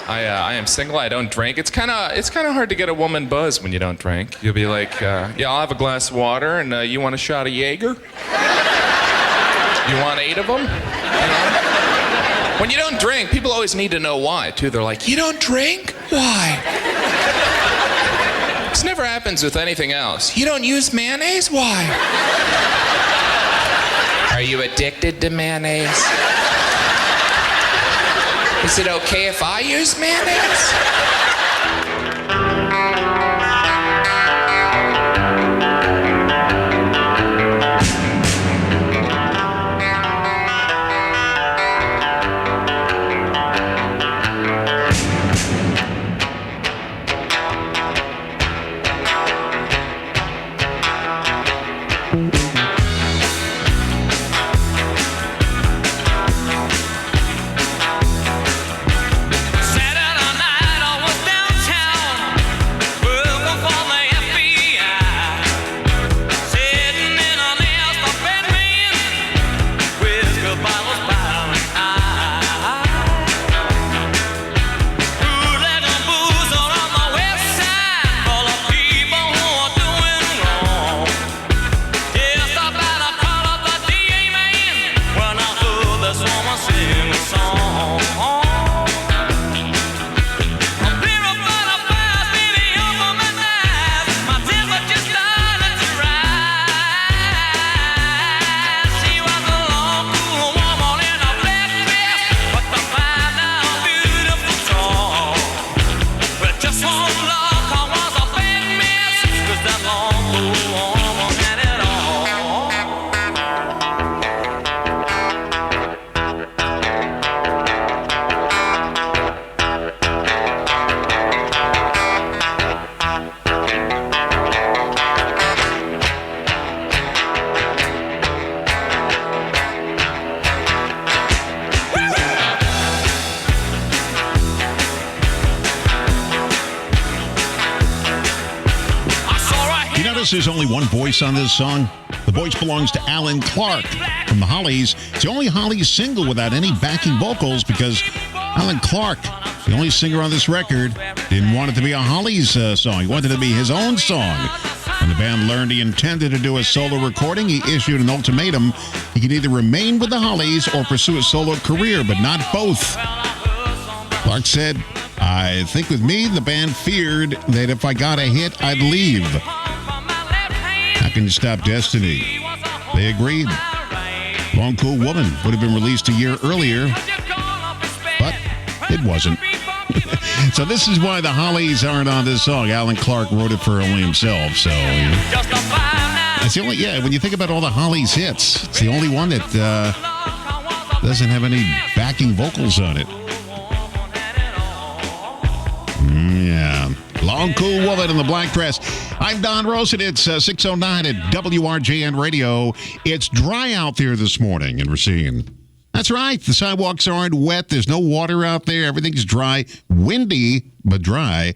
I am single. I don't drink. It's kind of hard to get a woman buzzed when you don't drink. You'll be like, yeah, I'll have a glass of water, and you want a shot of Jaeger? You want 8 of them? You know? When you don't drink, people always need to know why, too. They're like, you don't drink? Why? This never happens with anything else. You don't use mayonnaise? Why? Are you addicted to mayonnaise? Is it okay if I use mayonnaise? There's only one voice on this song. The voice belongs to Alan Clark from the Hollies. It's the only Hollies single without any backing vocals because Alan Clark, the only singer on this record, didn't want it to be a Hollies song. He wanted it to be his own song. When the band learned he intended to do a solo recording, he issued an ultimatum. He could either remain with the Hollies or pursue a solo career, but not both. Clark said, I think with me, the band feared that if I got a hit, I'd leave. How can you stop destiny? They agreed. Long Cool Woman would have been released a year earlier, but it wasn't. So this is why the Hollies aren't on this song. Alan Clark wrote it for only himself. So it's the only, when you think about all the Hollies hits, it's the only one that doesn't have any backing vocals on it. Yeah. Long Cool Woman in the black dress. I'm Don Rosen. It's 6:09 at WRJN Radio. It's dry out there this morning in Racine. That's right. The sidewalks aren't wet. There's no water out there. Everything's dry. Windy, but dry.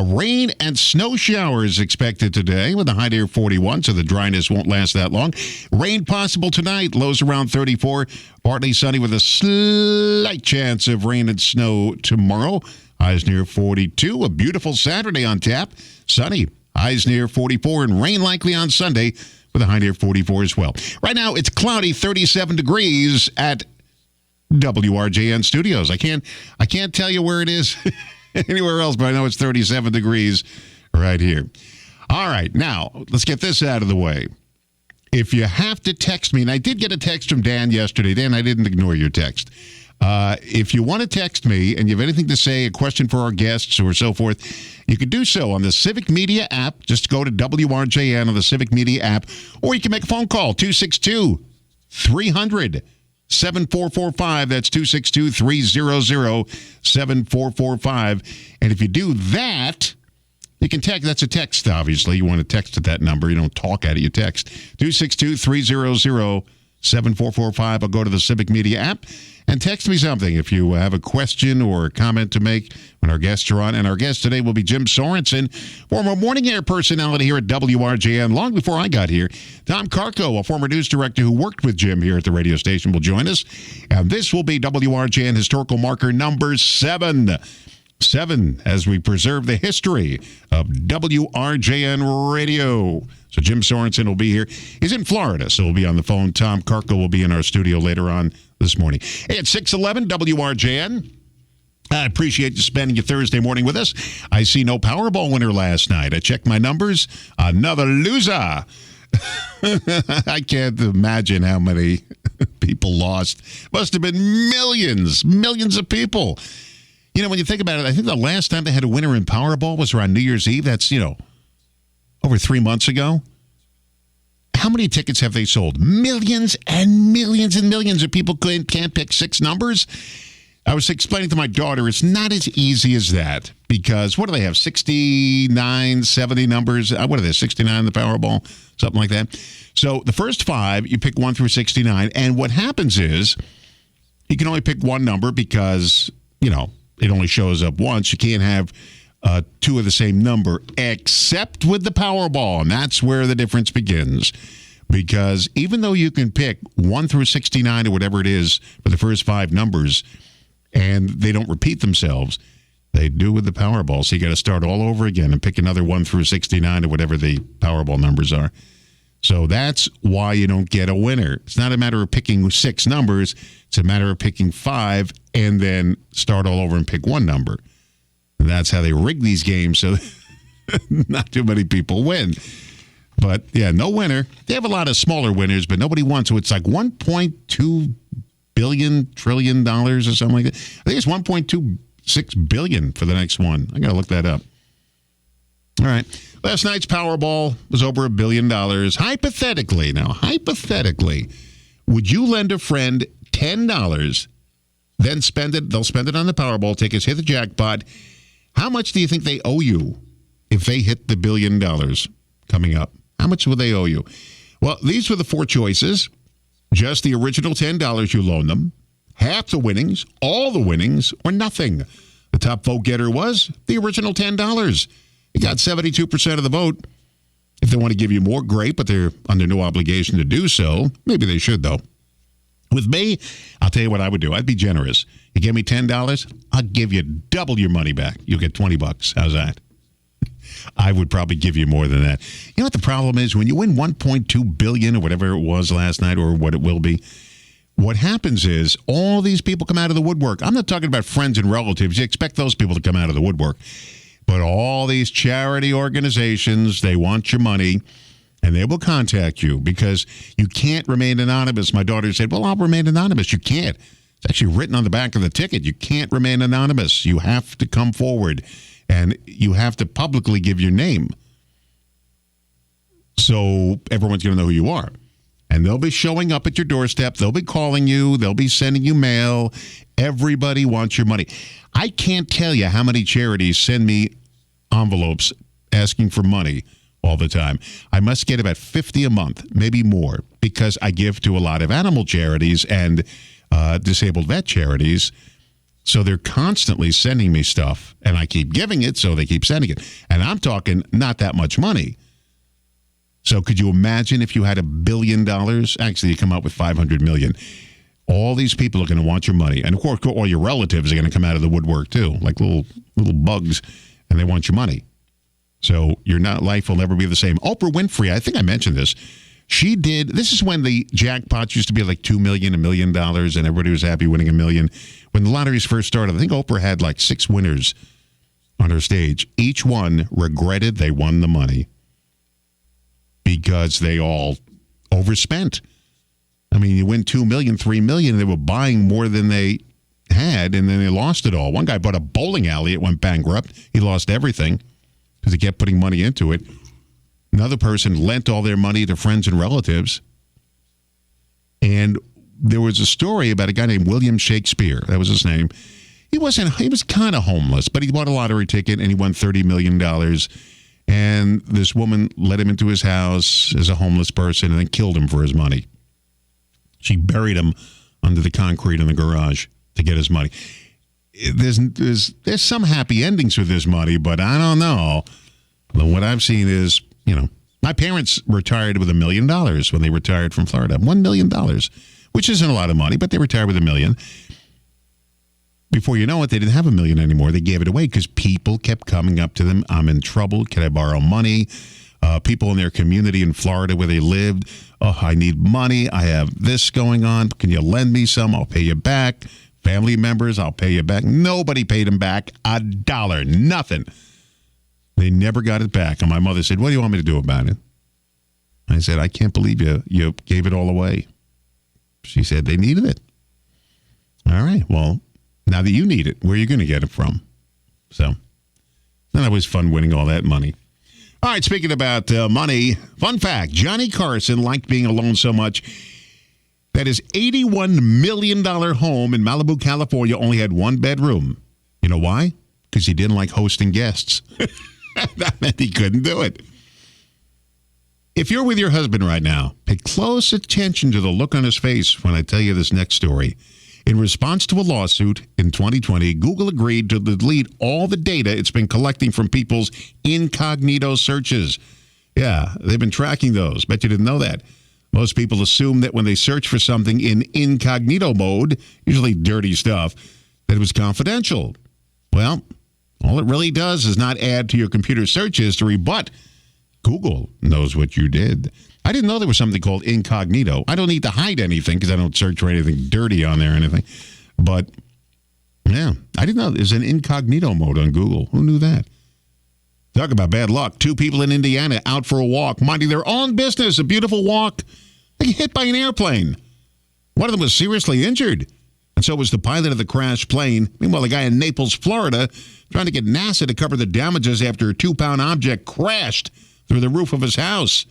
Rain and snow showers expected today with a high near 41, so the dryness won't last that long. Rain possible tonight. Lows around 34. Partly sunny with a slight chance of rain and snow tomorrow. Highs near 42. A beautiful Saturday on tap. Sunny. Highs near 44 and rain likely on Sunday with a high near 44 as well. Right now, it's cloudy, 37 degrees at WRJN Studios. I can't tell you where it is anywhere else, but I know it's 37 degrees right here. All right, now, let's get this out of the way. If you have to text me, and I did get a text from Dan yesterday. Dan, I didn't ignore your text. If you want to text me and you have anything to say, a question for our guests or so forth, you can do so on the Civic Media app. Just go to WRJN on the Civic Media app, or you can make a phone call, 262-300-7445. That's 262-300-7445. And if you do that, you can text. That's a text, obviously. You want to text at that number. You don't talk at it. You text 262-300-7445. I'll go to the Civic Media app and text me something if you have a question or a comment to make when our guests are on. And our guest today will be Jim Sorensen, former morning air personality here at WRJN. Long before I got here, Tom Carco, a former news director who worked with Jim here at the radio station, will join us. And this will be WRJN Historical Marker number 7. 7 as we preserve the history of WRJN Radio. So Jim Sorensen will be here. He's in Florida, so we'll be on the phone. Tom Karko will be in our studio later on this morning. Hey, it's 6:11 WRJN. I appreciate you spending your Thursday morning with us. I see no Powerball winner last night. I checked my numbers. Another loser. I can't imagine how many people lost. Must have been millions of people. You know, when you think about it, I think the last time they had a winner in Powerball was around New Year's Eve. That's, over 3 months ago. How many tickets have they sold? Millions and millions and millions of people can't pick 6 numbers. I was explaining to my daughter, it's not as easy as that because what do they have? 69, 70 numbers. What are they? 69 in the Powerball? Something like that. So the first 5, you pick 1 through 69. And what happens is you can only pick one number because, it only shows up once. You can't have 2 of the same number except with the Powerball. And that's where the difference begins. Because even though you can pick 1 through 69 or whatever it is for the first 5 numbers, and they don't repeat themselves, they do with the Powerball. So you got to start all over again and pick another 1 through 69 or whatever the Powerball numbers are. So that's why you don't get a winner. It's not a matter of picking 6 numbers. It's a matter of picking 5 and then start all over and pick 1 number. And that's how they rig these games so not too many people win. But, yeah, no winner. They have a lot of smaller winners, but nobody won. So it's like $1.2 trillion or something like that. I think it's 1.26 billion for the next one. I got to look that up. All right. Last night's Powerball was over $1 billion. Hypothetically, would you lend a friend $10, then spend it? They'll spend it on the Powerball tickets, hit the jackpot. How much do you think they owe you if they hit the $1 billion coming up? How much will they owe you? Well, these were the 4 choices. Just the original $10 you loan them, half the winnings, all the winnings, or nothing. The top vote getter was the original $10. He got 72% of the vote. If they want to give you more, great, but they're under no obligation to do so. Maybe they should, though. With me, I'll tell you what I would do. I'd be generous. You give me $10, I'll give you double your money back. You'll get $20. How's that? I would probably give you more than that. You know what the problem is? When you win $1.2 billion or whatever it was last night or what it will be, what happens is all these people come out of the woodwork. I'm not talking about friends and relatives. You expect those people to come out of the woodwork. But all these charity organizations, they want your money, and they will contact you because you can't remain anonymous. My daughter said, well, I'll remain anonymous. You can't. It's actually written on the back of the ticket. You can't remain anonymous. You have to come forward. And you have to publicly give your name. So everyone's going to know who you are. And they'll be showing up at your doorstep. They'll be calling you. They'll be sending you mail. Everybody wants your money. I can't tell you how many charities send me envelopes asking for money all the time. I must get about 50 a month, maybe more, because I give to a lot of animal charities and disabled vet charities. So they're constantly sending me stuff, and I keep giving it, so they keep sending it. And I'm talking not that much money. So could you imagine if you had $1 billion? Actually, you come out with $500 million. All these people are going to want your money. And, of course, all your relatives are going to come out of the woodwork, too, like little bugs, and they want your money. So your life will never be the same. Oprah Winfrey, I think I mentioned this. She did, this is when the jackpots used to be like $2 million, $1 million, and everybody was happy winning $1 million. When the lotteries first started, I think Oprah had like 6 winners on her stage. Each one regretted they won the money because they all overspent. I mean, you win $2 million, $3 million, they were buying more than they had, and then they lost it all. One guy bought a bowling alley. It went bankrupt. He lost everything because he kept putting money into it. Another person lent all their money to friends and relatives. And there was a story about a guy named William Shakespeare. That was his name. He was kind of homeless, but he bought a lottery ticket and he won $30 million. And this woman let him into his house as a homeless person and then killed him for his money. She buried him under the concrete in the garage to get his money. There's some happy endings with this money, but I don't know. What I've seen is, my parents retired with $1 million when they retired from Florida. $1 million, which isn't a lot of money, but they retired with $1 million. Before you know it, they didn't have $1 million anymore. They gave it away because people kept coming up to them. I'm in trouble. Can I borrow money? People in their community in Florida where they lived. Oh, I need money. I have this going on. Can you lend me some? I'll pay you back. Family members, I'll pay you back. Nobody paid them back $1. Nothing. They never got it back. And my mother said, what do you want me to do about it? I said, I can't believe you gave it all away. She said they needed it. All right, well, now that you need it, where are you going to get it from? So, then it was fun winning all that money. All right, speaking about money, fun fact, Johnny Carson liked being alone so much that his $81 million home in Malibu, California only had one bedroom. You know why? Because he didn't like hosting guests. That meant he couldn't do it. If you're with your husband right now, pay close attention to the look on his face when I tell you this next story. In response to a lawsuit in 2020, Google agreed to delete all the data it's been collecting from people's incognito searches. Yeah, they've been tracking those. Bet you didn't know that. Most people assume that when they search for something in incognito mode, usually dirty stuff, that it was confidential. Well, all it really does is not add to your computer search history, but Google knows what you did. I didn't know there was something called incognito. I don't need to hide anything because I don't search for anything dirty on there or anything. But, yeah, I didn't know there's an incognito mode on Google. Who knew that? Talk about bad luck. 2 people in Indiana out for a walk, minding their own business, a beautiful walk. They get hit by an airplane. One of them was seriously injured. And so was the pilot of the crashed plane. Meanwhile, the guy in Naples, Florida, trying to get NASA to cover the damages after a 2-pound object crashed through the roof of his house.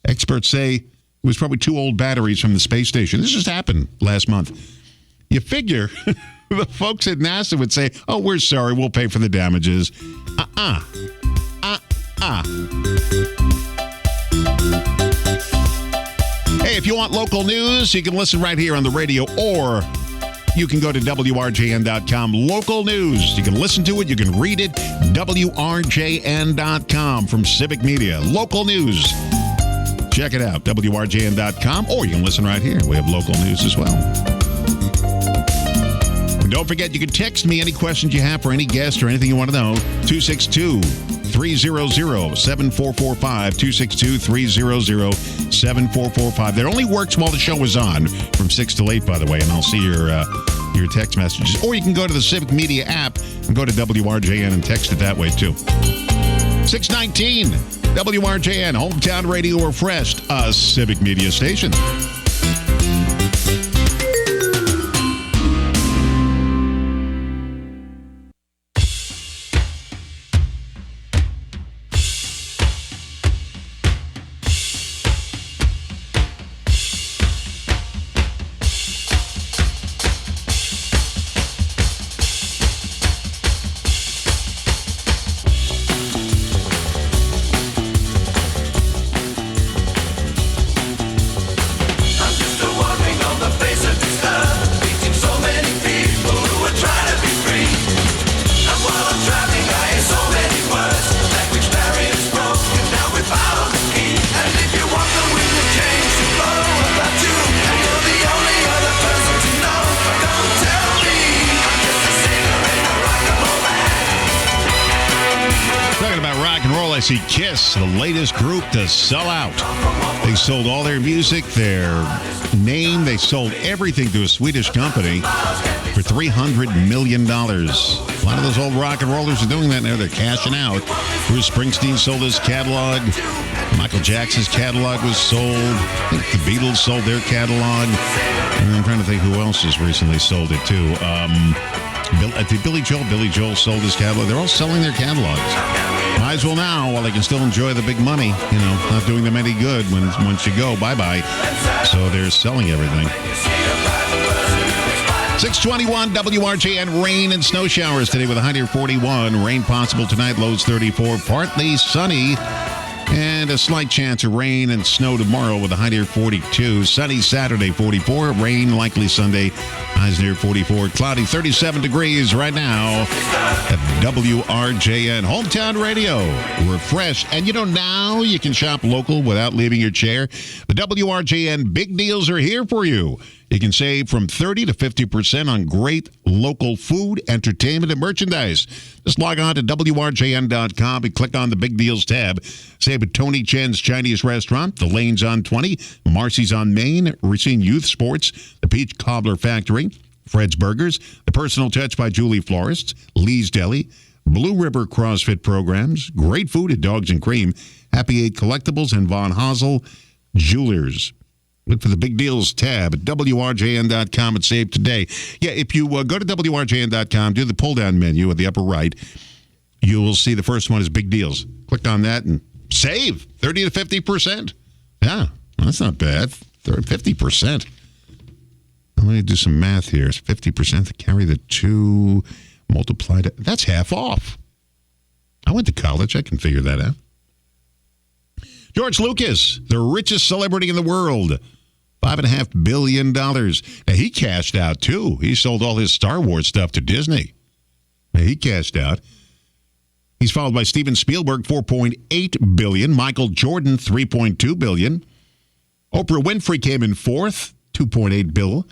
Experts say it was probably 2 old batteries from the space station. This just happened last month. You figure the folks at NASA would say, oh, we're sorry, we'll pay for the damages. Hey, if you want local news, you can listen right here on the radio, or you can go to WRJN.com. Local news. You can listen to it. You can read it. WRJN.com from Civic Media. Local news. Check it out. WRJN.com, or you can listen right here. We have local news as well. And don't forget, you can text me any questions you have for any guest or anything you want to know. 262-300-7445. 262-300-7445. That only works while the show is on from 6 to 8, by the way, and I'll see your text messages. Or you can go to the Civic Media app and go to WRJN and text it that way, too. 619 WRJN, Hometown Radio Refreshed, a Civic Media station. I see Kiss, the latest group to sell out. They sold all their music, their name. They sold everything to a Swedish company for $300 million. A lot of those old rock and rollers are doing that now. They're cashing out. Bruce Springsteen sold his catalog. Michael Jackson's catalog was sold. I think the Beatles sold their catalog. And I'm trying to think who else has recently sold it too. Billy Joel sold his catalog. They're all selling their catalogs. Might as well now while they can still enjoy the big money. You know, not doing them any good once you go. Bye-bye. So they're selling everything. 621 WRJN, rain and snow showers today with a high near 41. Rain possible tonight, lows 34. Partly sunny. And a slight chance of rain and snow tomorrow with a high near 42. Sunny Saturday, 44. Rain likely Sunday, highs near 44. Cloudy, 37 degrees right now at WRJN. Hometown Radio, refreshed. And you know, now you can shop local without leaving your chair. The WRJN big deals are here for you. You can save from 30 to 50% on great local food, entertainment, and merchandise. Just log on to WRJN.com and click on the Big Deals tab. Save at Tony Chen's Chinese Restaurant, The Lane's on 20, Marcy's on Main, Racine Youth Sports, the Peach Cobbler Factory, Fred's Burgers, The Personal Touch by Julie Florists, Lee's Deli, Blue River CrossFit Programs, great food at Dogs and Cream, Happy 8 Collectibles, and Von Hosel Jewelers. Look for the Big Deals tab at WRJN.com and save today. Yeah, if you go to WRJN.com, do the pull-down menu at the upper right, you will see the first one is Big Deals. Click on that and save 30 to 50%. Yeah, that's not bad. 50%. Let me do some math here. It's 50% to carry the 2 multiplied. That's half off. I went to college. I can figure that out. George Lucas, the richest celebrity in the world. $5.5 billion. Now, he cashed out, too. He sold all his Star Wars stuff to Disney. Now, he cashed out. He's followed by Steven Spielberg, $4.8 billion. Michael Jordan, $3.2 billion. Oprah Winfrey came in fourth, $2.8 billion.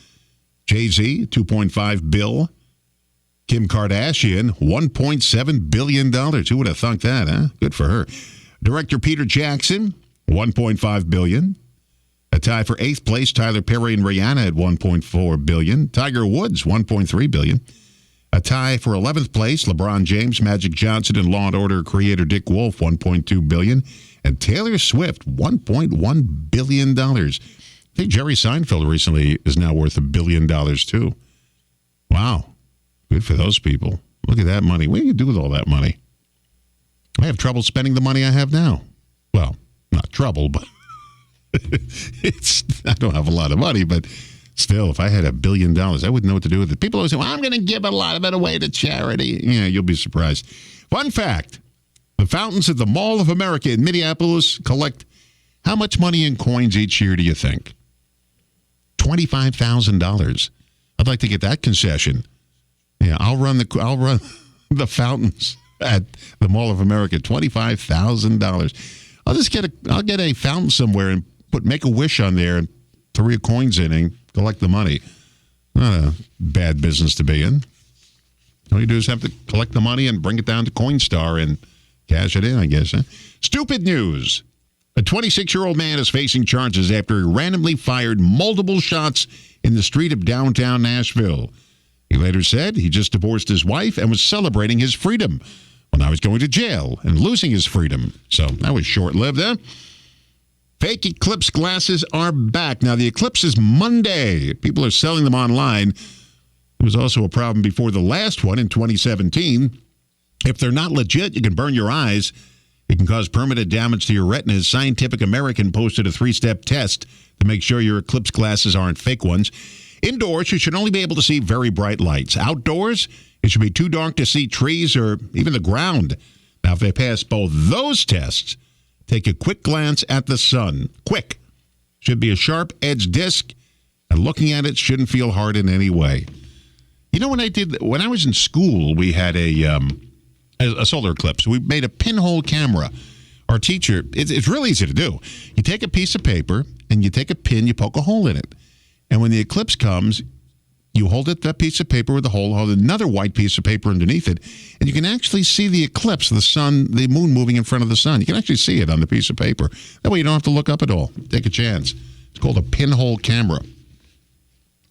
Jay-Z, $2.5 billion. Kim Kardashian, $1.7 billion. Who would have thunk that, huh? Good for her. Director Peter Jackson, $1.5 billion. A tie for 8th place, Tyler Perry and Rihanna at $1.4 billion. Tiger Woods, $1.3 billion. A tie for 11th place, LeBron James, Magic Johnson, and Law & Order creator Dick Wolf, $1.2 billion. And Taylor Swift, $1.1 billion. I think Jerry Seinfeld recently is now worth $1 billion, too. Wow. Good for those people. Look at that money. What do you do with all that money? I have trouble spending the money I have now. Well, not trouble, but I don't have a lot of money, but still, if I had $1 billion, I wouldn't know what to do with it. People always say, well, I'm going to give a lot of it away to charity. Yeah, you'll be surprised. Fun fact, the fountains at the Mall of America in Minneapolis collect how much money in coins each year, do you think? $25,000. I'd like to get that concession. Yeah, I'll run the fountains at the Mall of America. $25,000. I'll get a fountain somewhere and put Make-A-Wish on there and throw your coins in and collect the money. Not a bad business to be in. All you do is have to collect the money and bring it down to Coinstar and cash it in, I guess. Huh? Stupid news. A 26-year-old man is facing charges after he randomly fired multiple shots in the street of downtown Nashville. He later said he just divorced his wife and was celebrating his freedom. Well, now he's going to jail and losing his freedom. So that was short-lived, huh? Fake Eclipse glasses are back. Now, the Eclipse is Monday. People are selling them online. It was also a problem before the last one in 2017. If they're not legit, you can burn your eyes. It can cause permanent damage to your retinas. Scientific American posted a 3-step test to make sure your Eclipse glasses aren't fake ones. Indoors, you should only be able to see very bright lights. Outdoors, it should be too dark to see trees or even the ground. Now, if they pass both those tests, take a quick glance at the sun. Quick. Should be a sharp-edged disc, and looking at it shouldn't feel hard in any way. You know, when I was in school, we had a solar eclipse. We made a pinhole camera. Our teacher, it's really easy to do. You take a piece of paper, and you take a pin, you poke a hole in it. And when the eclipse comes, you hold it, that piece of paper with a hole, hold another white piece of paper underneath it, and you can actually see the eclipse, the sun, the moon moving in front of the sun. You can actually see it on the piece of paper. That way you don't have to look up at all. Take a chance. It's called a pinhole camera. I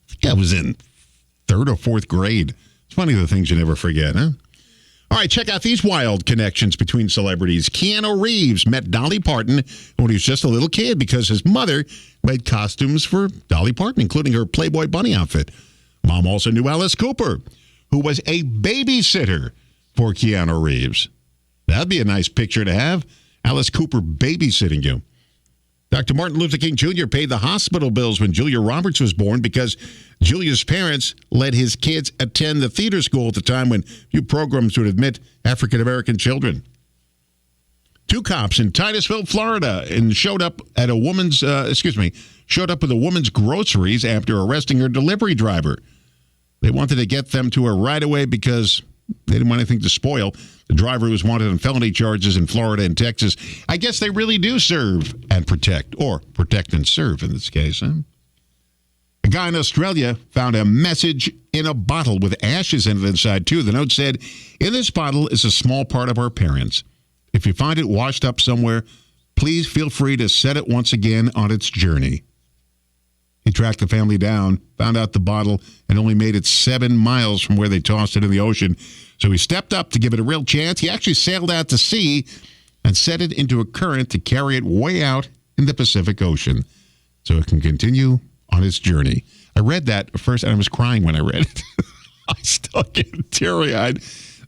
think I was in 3rd or 4th grade. It's funny the things you never forget, huh? All right, check out these wild connections between celebrities. Keanu Reeves met Dolly Parton when he was just a little kid because his mother made costumes for Dolly Parton, including her Playboy bunny outfit. Mom also knew Alice Cooper, who was a babysitter for Keanu Reeves. That'd be a nice picture to have. Alice Cooper babysitting you. Dr. Martin Luther King Jr. paid the hospital bills when Julia Roberts was born because Julia's parents let his kids attend the theater school at the time when few programs would admit African-American children. 2 cops in Titusville, Florida, and showed up with a woman's groceries after arresting her delivery driver. They wanted to get them to her right away because they didn't want anything to spoil. The driver was wanted on felony charges in Florida and Texas. I guess they really do serve and protect, or protect and serve in this case. Huh? A guy in Australia found a message in a bottle with ashes in it inside, too. The note said, "In this bottle is a small part of our parents. If you find it washed up somewhere, please feel free to set it once again on its journey." He tracked the family down, found out the bottle, and only made it 7 miles from where they tossed it in the ocean. So he stepped up to give it a real chance. He actually sailed out to sea and set it into a current to carry it way out in the Pacific Ocean so it can continue on its journey. I read that first, and I was crying when I read it. I still get teary-eyed.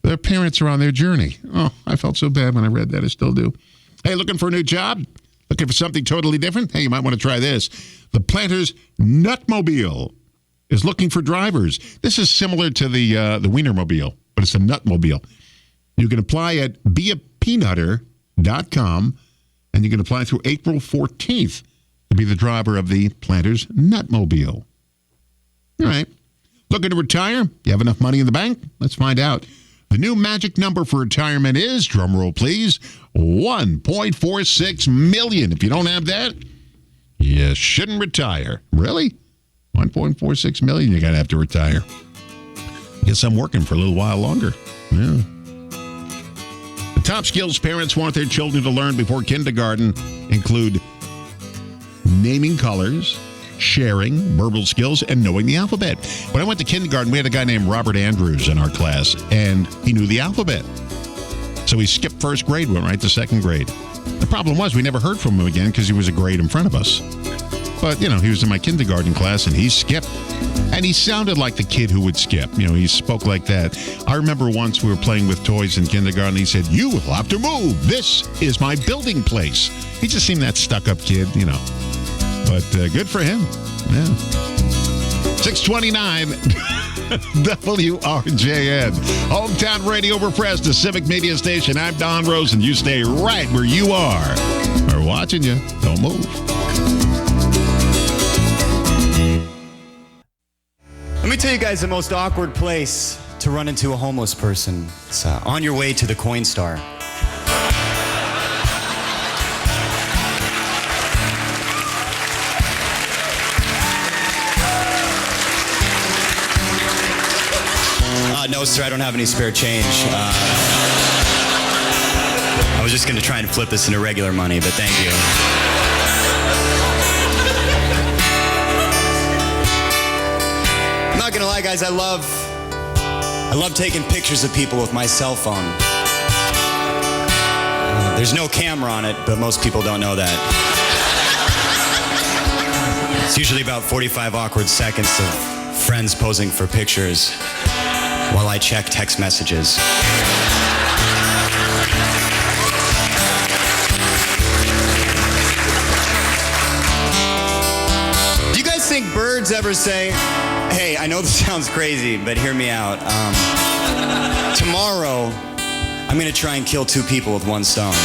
Their parents are on their journey. Oh, I felt so bad when I read that. I still do. Hey, looking for a new job? Looking for something totally different? Hey, you might want to try this. The Planters Nutmobile is looking for drivers. This is similar to the Wienermobile, but it's a Nutmobile. You can apply at beapeanutter.com, and you can apply through April 14th to be the driver of the Planters Nutmobile. All right. Looking to retire? You have enough money in the bank? Let's find out. The new magic number for retirement is, drumroll please, $1.46 million. If you don't have that, you shouldn't retire. Really? $1.46 million, you're going to have to retire. Guess I'm working for a little while longer. Yeah. The top skills parents want their children to learn before kindergarten include naming colors, sharing, verbal skills, and knowing the alphabet. When I went to kindergarten, we had a guy named Robert Andrews in our class, and he knew the alphabet. So he skipped first grade, went right to second grade. The problem was we never heard from him again because he was a grade in front of us. But, you know, he was in my kindergarten class, and he skipped. And he sounded like the kid who would skip. You know, he spoke like that. I remember once we were playing with toys in kindergarten. He said, "You will have to move. This is my building place." He just seemed that stuck-up kid, you know. But good for him. Yeah. 629 WRJN. Hometown Radio refreshed, the Civic Media Station. I'm Don Rosen. You stay right where you are. We're watching you. Don't move. Let me tell you guys the most awkward place to run into a homeless person. It's on your way to the Coinstar. No, sir, I don't have any spare change. I was just going to try and flip this into regular money, but thank you. I'm not going to lie, guys, I love taking pictures of people with my cell phone. There's no camera on it, but most people don't know that. It's usually about 45 awkward seconds of friends posing for pictures while I check text messages. Do you guys think birds ever say, "Hey, I know this sounds crazy, but hear me out. Tomorrow, I'm going to try and kill 2 people with 1 stone."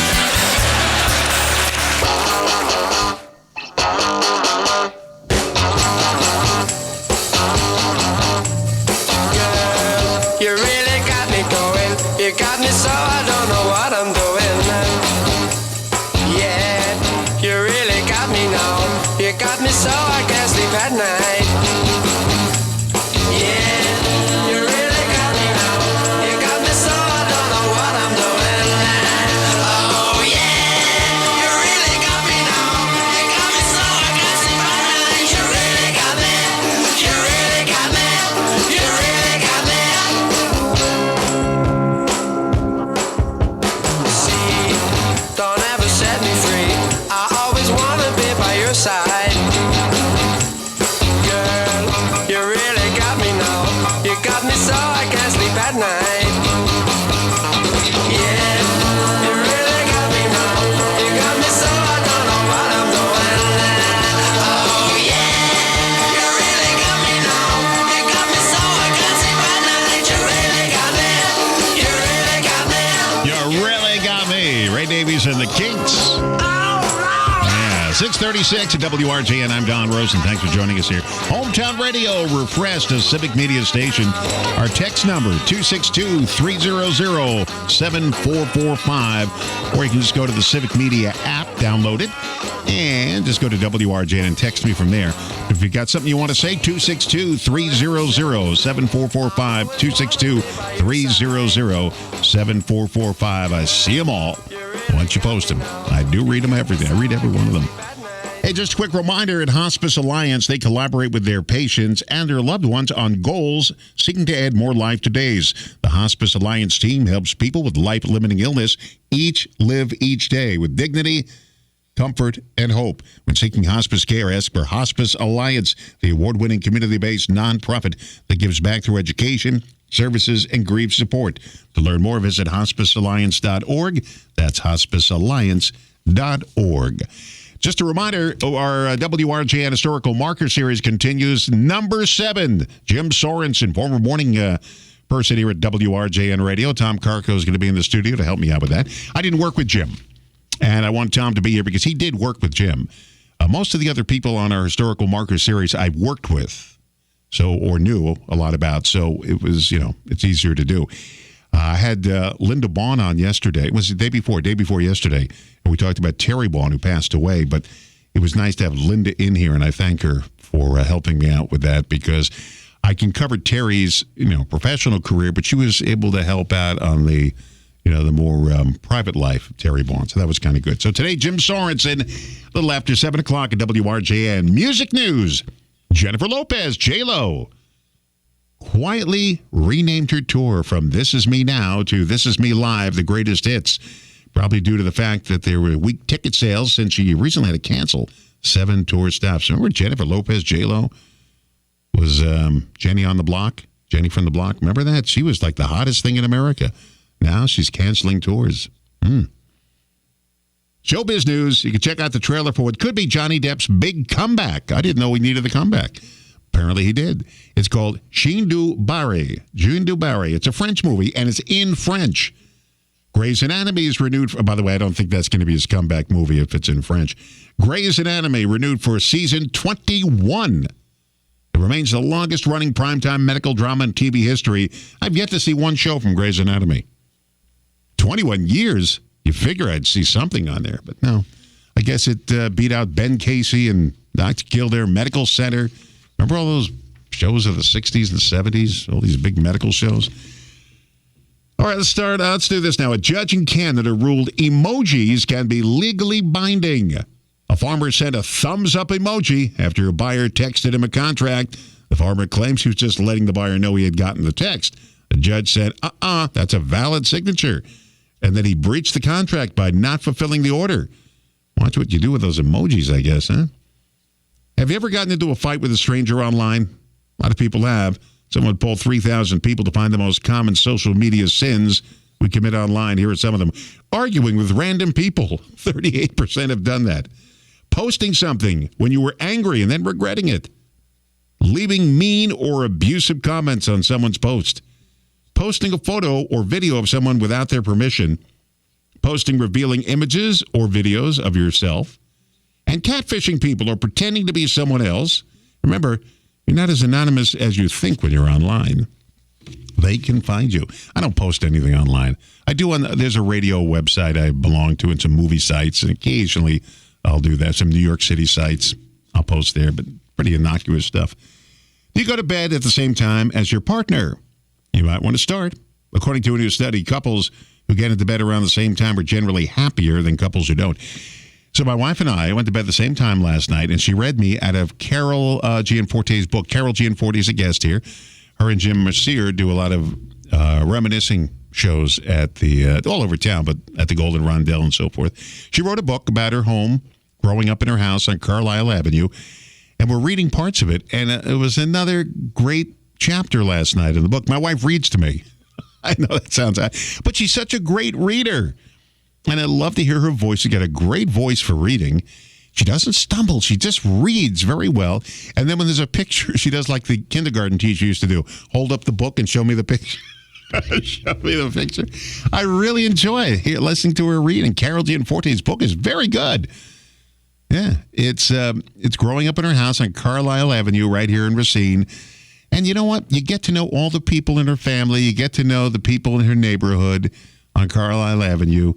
You got me so I don't know what I'm doing. Yeah, you really got me now. You got me so I can't sleep at night. Yeah, you really got me now. You got me so I don't know what I'm doing. Oh yeah, you really got me now. You got me so I can't sleep at night. You really got me. You really got me. You really got me. Don't ever set me free. I always wanna be by your side. Girl, you really got me now. You got me so I can't sleep at night. Yeah, you really got me now. You got me so I don't know what I'm doing. Oh yeah, you really got me now. You got me so I can't sleep at night. You really got me. You really got me. You really got me. Ray Davies and the Kinks. Yeah, 636 at WRJN. I'm Don Rosen. Thanks for joining us here. Hometown Radio, refreshed a Civic Media station. Our text number, 262-300-7445. Or you can just go to the Civic Media app, download it, and just go to WRJN and text me from there. If you got something you want to say, 262-300-7445. 262-300-7445. I see them all. Once you post them, I do read them everything. I read every one of them. Hey, just a quick reminder, at Hospice Alliance, they collaborate with their patients and their loved ones on goals seeking to add more life to days. The Hospice Alliance team helps people with life-limiting illness live each day with dignity, comfort, and hope. When seeking hospice care, ask for Hospice Alliance, the award-winning community-based nonprofit that gives back through education, services, and grief support. To learn more, visit hospicealliance.org. That's hospicealliance.org. Just a reminder, our WRJN Historical Marker Series continues. Number 7, Jim Sorensen, former morning person here at WRJN Radio. Tom Carco is going to be in the studio to help me out with that. I didn't work with Jim, and I want Tom to be here because he did work with Jim. Most of the other people on our Historical Marker Series I've worked with, or knew a lot about, so it was, it's easier to do. I had Linda Baughan on yesterday. It was the day before yesterday, and we talked about Terry Baughan, who passed away, but it was nice to have Linda in here, and I thank her for helping me out with that, because I can cover Terry's, professional career, but she was able to help out on the, the more private life of Terry Baughan, so that was kind of good. So today, Jim Sorensen, a little after 7 o'clock at WRJN. Music news. Jennifer Lopez, J-Lo, quietly renamed her tour from This Is Me Now to This Is Me Live, the greatest hits, probably due to the fact that there were weak ticket sales since she recently had to cancel 7 tour stops. Remember Jennifer Lopez, J-Lo, was Jenny on the Block, Jenny from the Block? Remember that? She was like the hottest thing in America. Now she's canceling tours. Showbiz news. You can check out the trailer for what could be Johnny Depp's big comeback. I didn't know he needed a comeback. Apparently he did. It's called Jean du Barry. Jean du Barry. It's a French movie, and it's in French. Grey's Anatomy is renewed. By the way, I don't think that's going to be his comeback movie if it's in French. Grey's Anatomy renewed for season 21. It remains the longest-running primetime medical drama in TV history. I've yet to see one show from Grey's Anatomy. 21 years? You figure I'd see something on there, but no. I guess it beat out Ben Casey and Dr. Kildare Medical Center. Remember all those shows of the 60s and 70s? All these big medical shows? All right, let's start. Let's do this now. A judge in Canada ruled emojis can be legally binding. A farmer sent a thumbs-up emoji after a buyer texted him a contract. The farmer claims he was just letting the buyer know he had gotten the text. The judge said, that's a valid signature, and that he breached the contract by not fulfilling the order. Watch what you do with those emojis, I guess, huh? Have you ever gotten into a fight with a stranger online? A lot of people have. Someone polled 3,000 people to find the most common social media sins we commit online. Here are some of them. Arguing with random people. 38% have done that. Posting something when you were angry and then regretting it. Leaving mean or abusive comments on someone's post. Posting a photo or video of someone without their permission. Posting revealing images or videos of yourself. And catfishing people or pretending to be someone else. Remember, you're not as anonymous as you think when you're online. They can find you. I don't post anything online. I do there's a radio website I belong to and some movie sites, and occasionally I'll do that. Some New York City sites I'll post there, but pretty innocuous stuff. Do you go to bed at the same time as your partner? You might want to start. According to a new study, couples who get into bed around the same time are generally happier than couples who don't. So my wife and I went to bed at the same time last night, and she read me out of Carol Gianforte's book. Carol Gianforte is a guest here. Her and Jim Mercier do a lot of reminiscing shows at the all over town, but at the Golden Rondell and so forth. She wrote a book about her home, growing up in her house on Carlisle Avenue, and we're reading parts of it, and it was another great chapter last night in the book. My wife reads to me. I know that sounds odd, but she's such a great reader. And I love to hear her voice. She got a great voice for reading. She doesn't stumble. She just reads very well. And then when there's a picture, she does like the kindergarten teacher used to do. Hold up the book and show me the picture. Show me the picture. I really enjoy listening to her read. And Carol Gianforte's book is very good. Yeah, it's growing up in her house on Carlisle Avenue right here in Racine. And you know what? You get to know all the people in her family. You get to know the people in her neighborhood on Carlisle Avenue.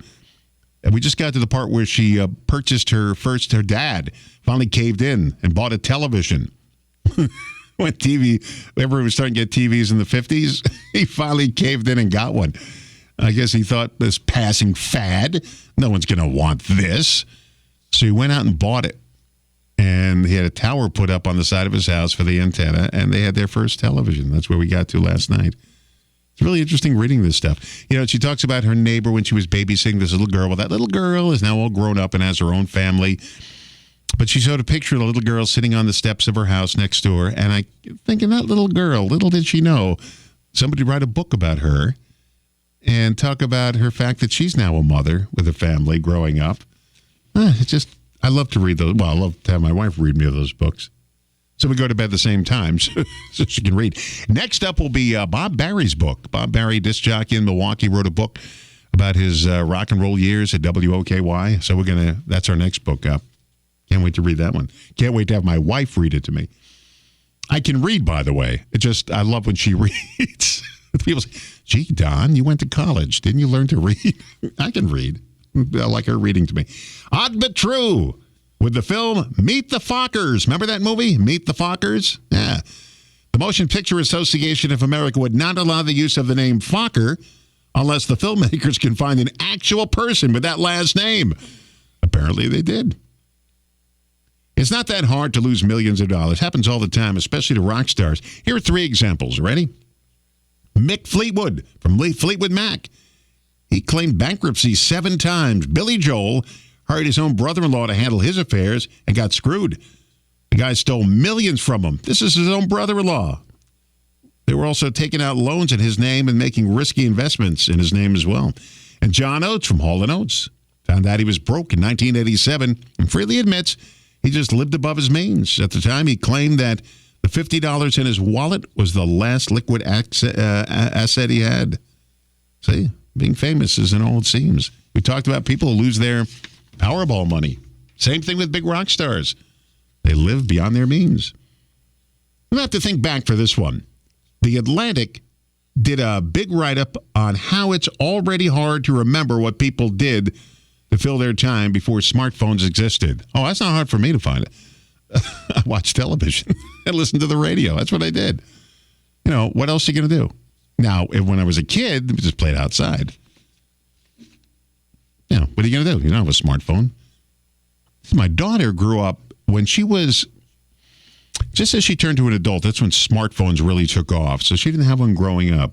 And we just got to the part where she purchased her dad finally caved in and bought a television. When everyone was starting to get TVs in the 50s, he finally caved in and got one. I guess he thought this passing fad, no one's going to want this. So he went out and bought it. And he had a tower put up on the side of his house for the antenna, and they had their first television. That's where we got to last night. It's really interesting reading this stuff. You know, she talks about her neighbor when she was babysitting this little girl. Well, that little girl is now all grown up and has her own family. But she showed a picture of the little girl sitting on the steps of her house next door. And I thinking, that little girl, little did she know, somebody write a book about her and talk about her fact that she's now a mother with a family growing up. I love to read those. Well, I love to have my wife read me those books. So we go to bed the same time so she can read. Next up will be Bob Barry's book. Bob Barry, disc jockey in Milwaukee, wrote a book about his rock and roll years at WOKY. So that's our next book up. Can't wait to read that one. Can't wait to have my wife read it to me. I can read, by the way. I love when she reads. People say, gee, Don, you went to college. Didn't you learn to read? I can read. I like her reading to me. Odd but true. With the film Meet the Fockers. Remember that movie, Meet the Fockers? Yeah. The Motion Picture Association of America would not allow the use of the name Focker unless the filmmakers can find an actual person with that last name. Apparently they did. It's not that hard to lose millions of dollars. Happens all the time, especially to rock stars. Here are 3 examples. Ready? Mick Fleetwood from Fleetwood Mac. He claimed bankruptcy 7 times. Billy Joel hired his own brother-in-law to handle his affairs and got screwed. The guy stole millions from him. This is his own brother-in-law. They were also taking out loans in his name and making risky investments in his name as well. And John Oates from Hall & Oates found out he was broke in 1987 and freely admits he just lived above his means. At the time, he claimed that the $50 in his wallet was the last liquid asset he had. See, being famous isn't all it seems. We talked about people who lose their Powerball money. Same thing with big rock stars. They live beyond their means. We'll have to think back for this one. The Atlantic did a big write-up on how it's already hard to remember what people did to fill their time before smartphones existed. Oh, that's not hard for me to find it. I watch television and listen to the radio. That's what I did. You know, what else are you going to do? Now, when I was a kid, we just played outside. You know, what are you going to do? You don't have a smartphone. My daughter grew up when she was, just as she turned to an adult, that's when smartphones really took off. So she didn't have one growing up.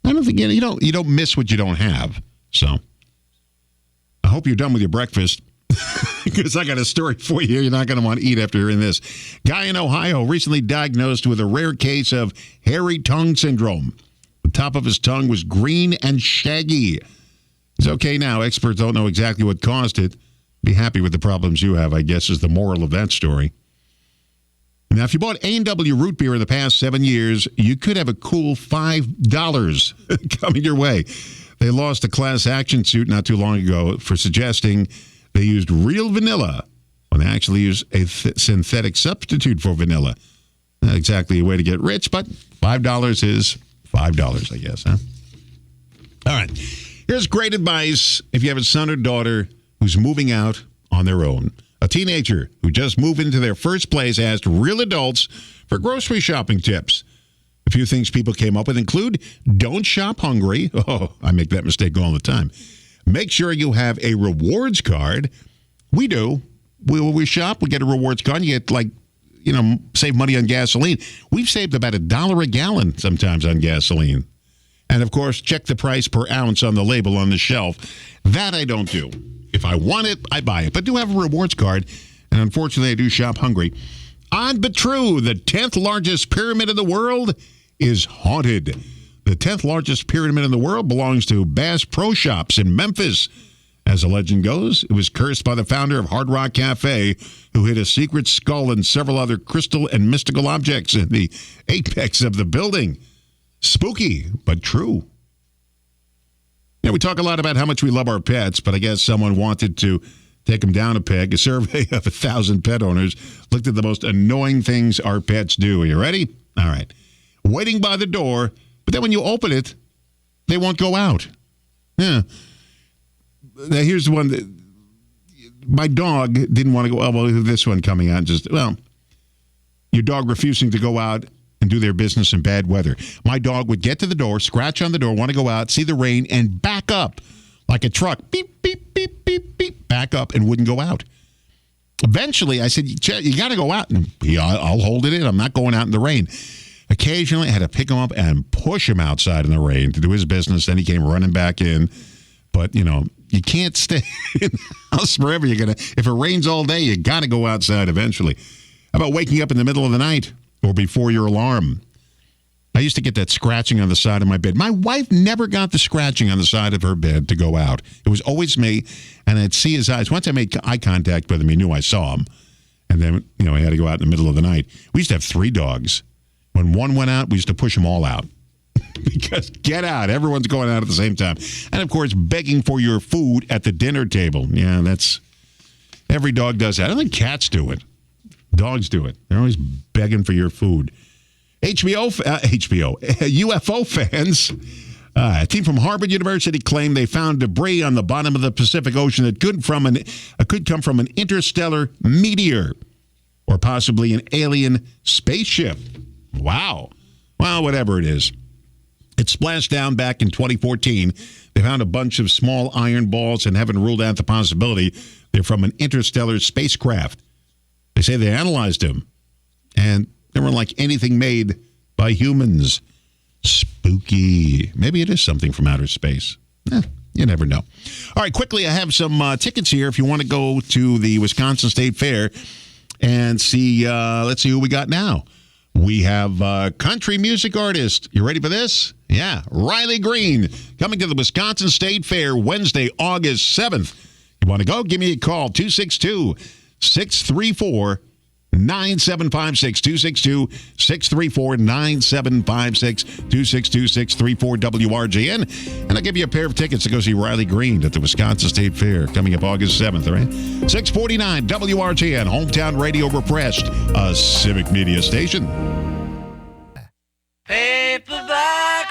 I don't think, you don't miss what you don't have. So I hope you're done with your breakfast because I got a story for you. You're not going to want to eat after hearing this. Guy in Ohio recently diagnosed with a rare case of hairy tongue syndrome. The top of his tongue was green and shaggy. It's okay now. Experts don't know exactly what caused it. Be happy with the problems you have, I guess, is the moral of that story. Now, if you bought A&W root beer in the past 7 years, you could have a cool $5 coming your way. They lost a class action suit not too long ago for suggesting they used real vanilla when they actually used a synthetic substitute for vanilla. Not exactly a way to get rich, but $5 is $5, I guess, huh? All right. Here's great advice if you have a son or daughter who's moving out on their own. A teenager who just moved into their first place asked real adults for grocery shopping tips. A few things people came up with include don't shop hungry. Oh, I make that mistake all the time. Make sure you have a rewards card. We do. When we shop, we get a rewards card. You get save money on gasoline. We've saved about $1 a gallon sometimes on gasoline. And, of course, check the price per ounce on the label on the shelf. That I don't do. If I want it, I buy it. But do have a rewards card. And, unfortunately, I do shop hungry. Odd but true, the 10th largest pyramid in the world is haunted. The 10th largest pyramid in the world belongs to Bass Pro Shops in Memphis. As the legend goes, it was cursed by the founder of Hard Rock Cafe, who hid a secret skull and several other crystal and mystical objects in the apex of the building. Spooky, but true. Yeah, we talk a lot about how much we love our pets, but I guess someone wanted to take them down a peg. A survey of 1,000 pet owners looked at the most annoying things our pets do. Are you ready? All right. Waiting by the door, but then when you open it, they won't go out. Yeah. Now, here's the one that my dog didn't want to go. Well, this one coming out. Your dog refusing to go out and do their business in bad weather. My dog would get to the door, scratch on the door, want to go out, see the rain, and back up like a truck. Beep, beep, beep, beep, beep. Back up and wouldn't go out. Eventually, I said, you got to go out. And I'll hold it in. I'm not going out in the rain. Occasionally, I had to pick him up and push him outside in the rain to do his business. Then he came running back in. But, you can't stay in the house forever. If it rains all day, you got to go outside eventually. How about waking up in the middle of the night or before your alarm? I used to get that scratching on the side of my bed. My wife never got the scratching on the side of her bed to go out. It was always me, and I'd see his eyes. Once I made eye contact with him, he knew I saw him. And then, I had to go out in the middle of the night. We used to have 3 dogs. When one went out, we used to push them all out. Because get out. Everyone's going out at the same time. And, of course, begging for your food at the dinner table. Yeah, every dog does that. I don't think cats do it. Dogs do it. They're always begging for your food. UFO fans. A team from Harvard University claimed they found debris on the bottom of the Pacific Ocean that could come from an interstellar meteor or possibly an alien spaceship. Wow. Well, whatever it is. It splashed down back in 2014. They found a bunch of small iron balls and haven't ruled out the possibility they're from an interstellar spacecraft. They say they analyzed them, and they weren't like anything made by humans. Spooky. Maybe it is something from outer space. You never know. All right, quickly, I have some tickets here if you want to go to the Wisconsin State Fair and see, let's see who we got now. We have country music artist. You ready for this? Yeah, Riley Green coming to the Wisconsin State Fair Wednesday, August 7th. You want to go? Give me a call, 262-634-9756, 262-634-9756, 262-634-WRJN. And I'll give you a pair of tickets to go see Riley Green at the Wisconsin State Fair coming up August 7th, all right? 649 WRJN, Hometown Radio Refreshed, a civic media station. Paperback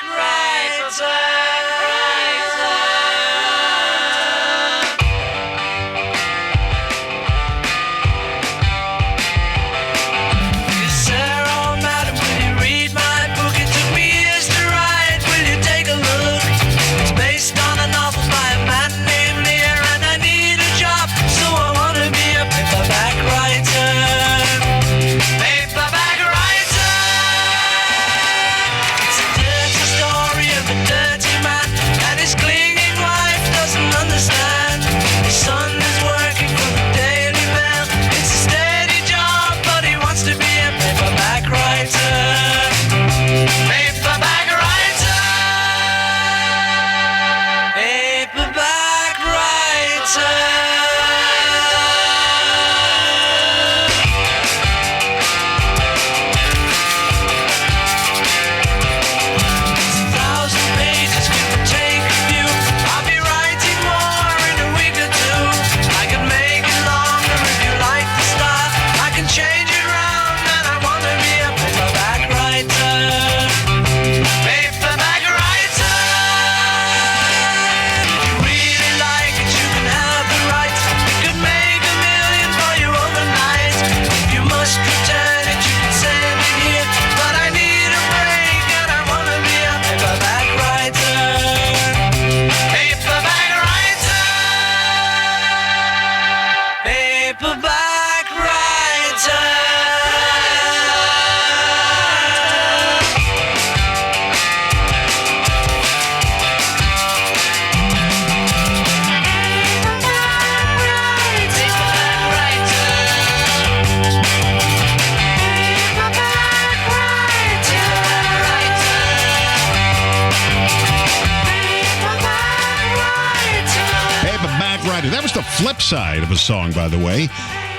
writer. That was the flip side of a song, by the way.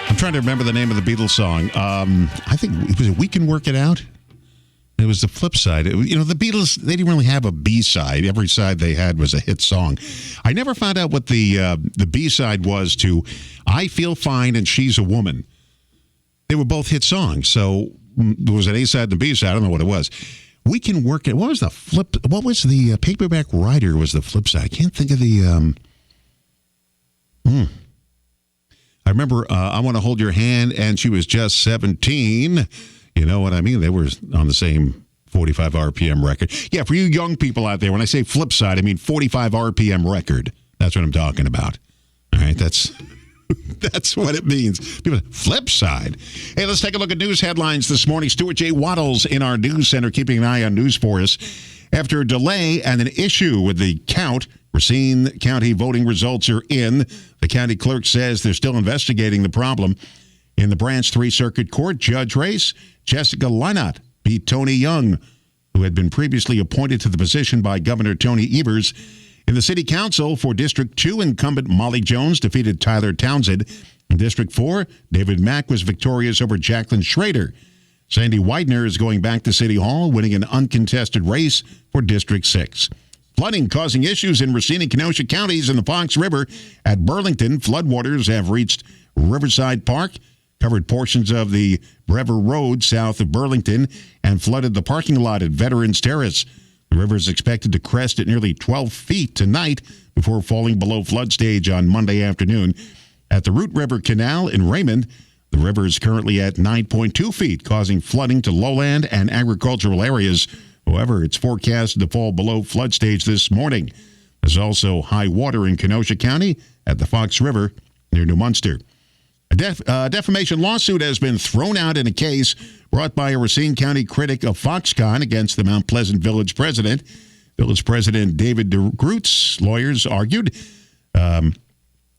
I'm trying to remember the name of the Beatles song. I think it was We Can Work It Out. It was the flip side. The Beatles, they didn't really have a B-side. Every side they had was a hit song. I never found out what the B-side was to I Feel Fine and She's a Woman. They were both hit songs. So there was an A-side and a B-side. I don't know what it was. We can work it. What was the Paperback Writer was the flip side? I can't think of the... I remember I Want to Hold Your Hand, and she was just 17. You know what I mean? They were on the same 45 RPM record. Yeah, for you young people out there, when I say flip side, I mean 45 RPM record. That's what I'm talking about. All right, that's what it means. People, flip side. Hey, let's take a look at news headlines this morning. Stuart J. Waddles in our news center keeping an eye on news for us. After a delay and an issue with the count, Racine County voting results are in. The county clerk says they're still investigating the problem. In the Branch 3 Circuit Court judge race, Jessica Lynott beat Tony Young, who had been previously appointed to the position by Governor Tony Evers. In the City Council for District 2, incumbent Molly Jones defeated Tyler Townsend. In District 4, David Mack was victorious over Jacqueline Schrader. Sandy Widener is going back to City Hall, winning an uncontested race for District 6. Flooding causing issues in Racine and Kenosha counties in the Fox River. At Burlington, floodwaters have reached Riverside Park, covered portions of the Brever Road south of Burlington, and flooded the parking lot at Veterans Terrace. The river is expected to crest at nearly 12 feet tonight before falling below flood stage on Monday afternoon. At the Root River Canal in Raymond, the river is currently at 9.2 feet, causing flooding to lowland and agricultural areas. However, it's forecasted to fall below flood stage this morning. There's also high water in Kenosha County at the Fox River near New Munster. A defamation lawsuit has been thrown out in a case brought by a Racine County critic of Foxconn against the Mount Pleasant Village president. Village President David DeGroot's lawyers argued that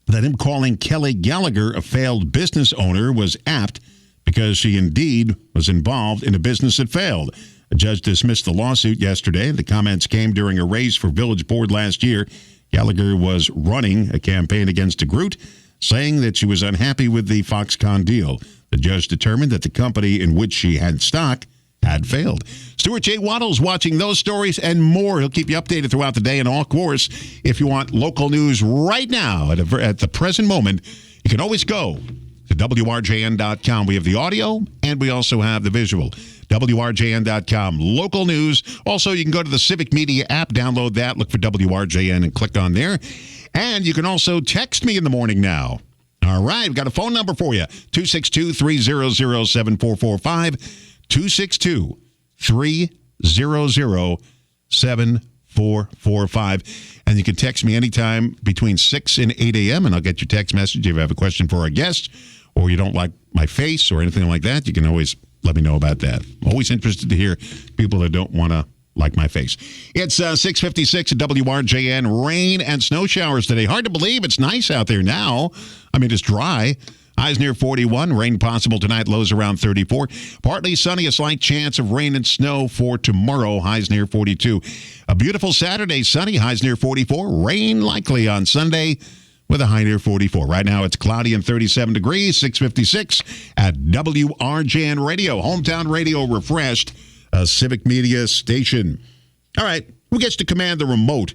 him calling Kelly Gallagher a failed business owner was apt because she indeed was involved in a business that failed. A judge dismissed the lawsuit yesterday. The comments came during a race for village board last year. Gallagher was running a campaign against DeGroot, saying that she was unhappy with the Foxconn deal. The judge determined that the company in which she had stock had failed. Stuart J. Waddles watching those stories and more. He'll keep you updated throughout the day. And of course, if you want local news right now, at the present moment, you can always go to WRJN.com. We have the audio and we also have the visual. WRJN.com. Local news. Also, you can go to the Civic Media app, download that, look for WRJN and click on there. And you can also text me in the morning now. All right, we've got a phone number for you, 262-300-7445, 262-300-7445. And you can text me anytime between 6 and 8 a.m., and I'll get your text message. If you have a question for our guest or you don't like my face or anything like that, you can always let me know about that. I'm always interested to hear people that don't want to like my face. It's 6:56 at WRJN. Rain and snow showers today. Hard to believe it's nice out there now. I mean, it's dry. Highs near 41. Rain possible tonight. Lows around 34. Partly sunny. A slight chance of rain and snow for tomorrow. Highs near 42. A beautiful Saturday. Sunny. Highs near 44. Rain likely on Sunday with a high near 44. Right now it's cloudy and 37 degrees. 6:56 at WRJN Radio. Hometown radio refreshed. A Civic Media station. All right, who gets to command the remote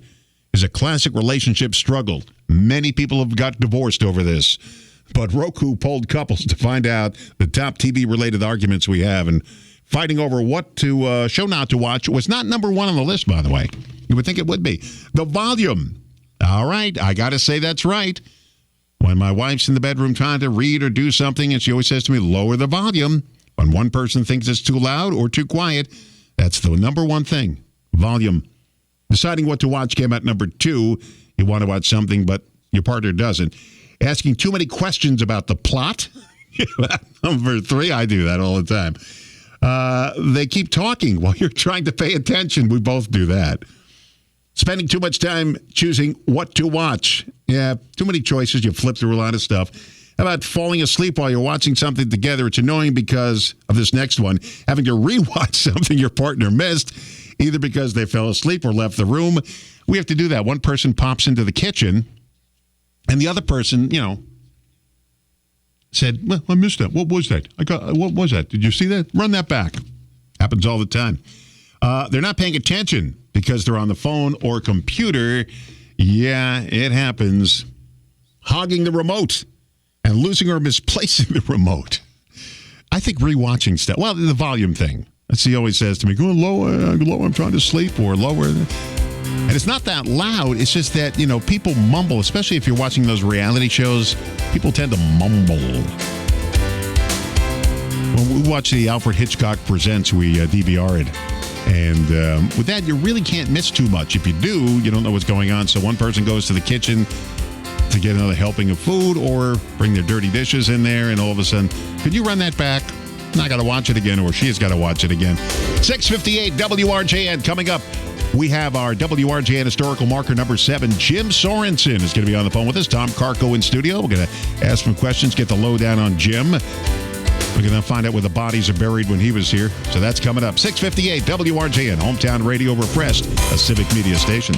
is a classic relationship struggle. Many people have got divorced over this, but Roku polled couples to find out the top TV-related arguments we have, and fighting over what to show not to watch was not number one on the list, by the way. You would think it would be. The volume. All right, I got to say that's right. When my wife's in the bedroom trying to read or do something, and she always says to me, lower the volume. When one person thinks it's too loud or too quiet, that's the number one thing, volume. Deciding what to watch came at number 2. You want to watch something, but your partner doesn't. Asking too many questions about the plot. Number 3, I do that all the time. They keep talking while you're trying to pay attention. We both do that. Spending too much time choosing what to watch. Yeah, too many choices. You flip through a lot of stuff. How about falling asleep while you're watching something together? It's annoying because of this next one. Having to rewatch something your partner missed, either because they fell asleep or left the room. We have to do that. One person pops into the kitchen, and the other person, said, well, I missed that. What was that? What was that? Did you see that? Run that back. Happens all the time. They're not paying attention because they're on the phone or computer. Yeah, it happens. Hogging the remote and losing or misplacing the remote. I think rewatching stuff. Well, the volume thing. That's he always says to me, go lower, I'm trying to sleep, or lower. And it's not that loud. It's just that, people mumble, especially if you're watching those reality shows. People tend to mumble. When we watch the Alfred Hitchcock Presents, we DVR it. And with that, you really can't miss too much. If you do, you don't know what's going on. So one person goes to the kitchen to get another helping of food or bring their dirty dishes in there, and all of a sudden, could you run that back? I got to watch it again, or she's got to watch it again. 6:58 WRJN coming up. We have our WRJN historical marker number 7. Jim Sorensen is going to be on the phone with us. Tom Carco in studio. We're going to ask some questions, get the lowdown on Jim. We're going to find out where the bodies are buried when he was here. So that's coming up. 6:58 WRJN, Hometown Radio Refreshed, a civic media station.